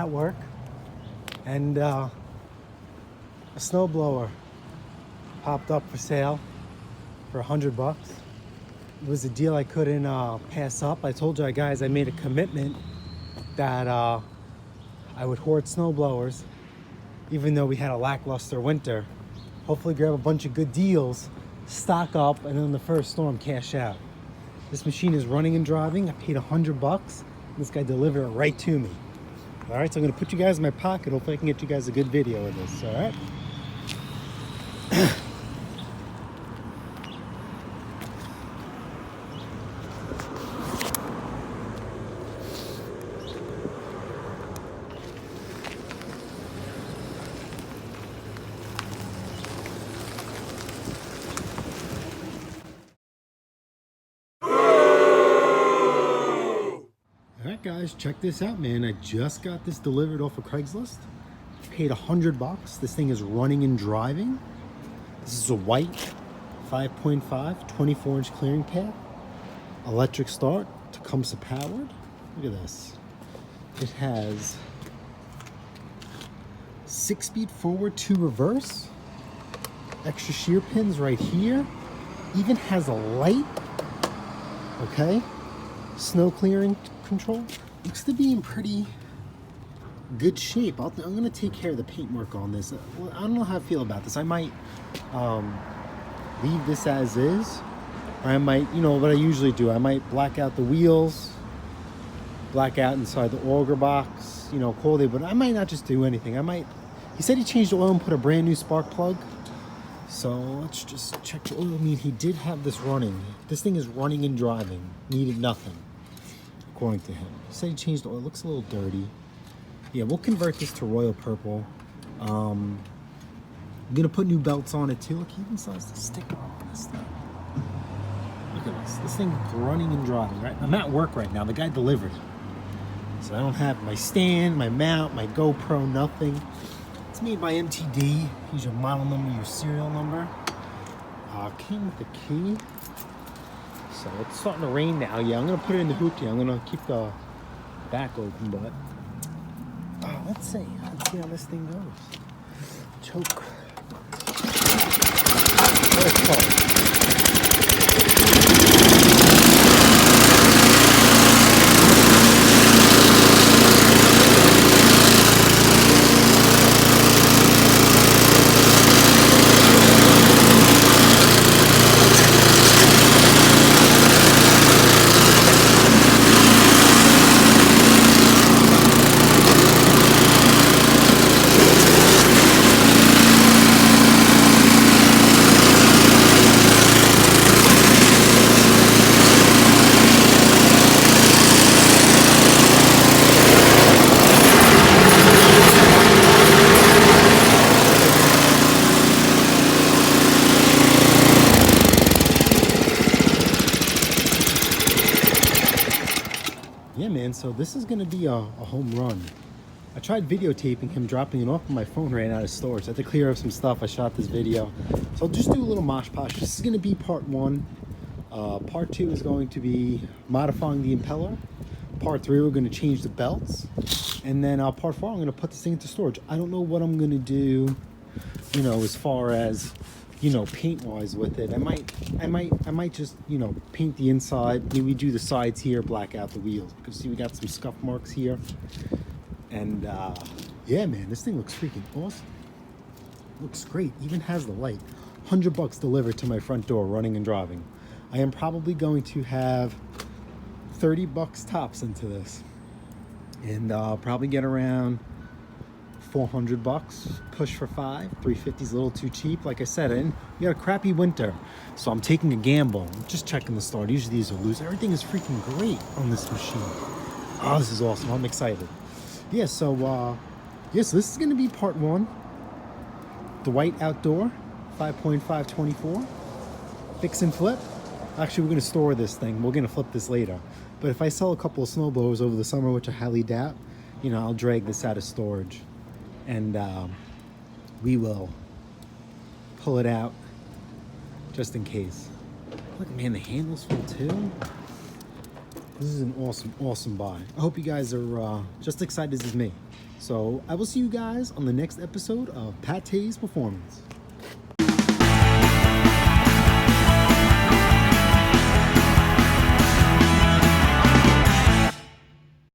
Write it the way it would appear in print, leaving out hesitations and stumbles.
at work, and a snowblower popped up for sale for $100. It was a deal I couldn't pass up. I told you guys I made a commitment that I would hoard snowblowers, even though we had a lackluster winter. Hopefully grab a bunch of good deals, stock up, and then the first storm cash out. This machine is running and driving. I paid $100. This guy delivered it right to me. All right, so I'm gonna put you guys in my pocket. Hopefully I can get you guys a good video of this, all right? Alright guys, check this out, man. I just got this delivered off of Craigslist. Paid $100. This thing is running and driving. This is a white 5.5 24-inch clearing path. Electric start, Tecumseh powered. Look at this. It has 6-speed forward, 2 reverse. Extra shear pins right here. Even has a light. Okay. Snow clearing control. Looks to be in pretty good shape. I'm gonna take care of the paintwork on this. I don't know how I feel about this. I might leave this as is, or I might, you know what I usually do, I might black out the wheels, black out inside the auger box, you know, call it, but I might not just do anything. I might, he said he changed the oil and put a brand new spark plug. So let's just check the oil. I mean, he did have this running. This thing is running and driving. Needed nothing, according to him. He said he changed the oil. It looks a little dirty. Yeah, we'll convert this to royal purple. I'm gonna put new belts on it too. Look, he even saws the sticker on this thing. Look at this. This thing's running and driving, right? I'm at work right now. The guy delivered it. So I don't have my stand, my mount, my GoPro, nothing. It's made by MTD. Here's your model number, your serial number. Came with the key. So it's starting to rain now. Yeah, I'm gonna put it in the hoopty. I'm gonna keep the back open, but let's see how this thing goes. Choke. What it's called. Yeah, man, so this is gonna be a home run. I tried videotaping him dropping it off, but my phone ran out of storage. I had to clear up some stuff. I shot this video. So I'll just do a little mosh posh. This is gonna be part 1. Part 2 is going to be modifying the impeller. Part 3, we're gonna change the belts. And then part 4, I'm gonna put this thing into storage. I don't know what I'm gonna do, you know, as far as, you know, paint wise with it. I might just, you know, paint the inside. Maybe do the sides here, black out the wheels, because see we got some scuff marks here. And yeah, man, this thing looks freaking awesome. Looks great. Even has the light. $100 delivered to my front door, running and driving. I am probably going to have $30 tops into this, and probably get around $400, push for $500. $350 is a little too cheap. Like I said, and we got a crappy winter, so I'm taking a gamble. I'm just checking the start. Usually these are loose. Everything is freaking great on this machine. Oh, this is awesome. I'm excited. Yeah, so this is gonna be part 1. The white outdoor 5.5 24 fix and flip. Actually, we're gonna store this thing. We're gonna flip this later. But if I sell a couple of snowblowers over the summer, which I highly doubt, you know, I'll drag this out of storage, and we will pull it out just in case. Look, man, the handle's full too. This is an awesome buy. I hope you guys are just excited as me. So I will see you guys on the next episode of PATTAY'S Performance.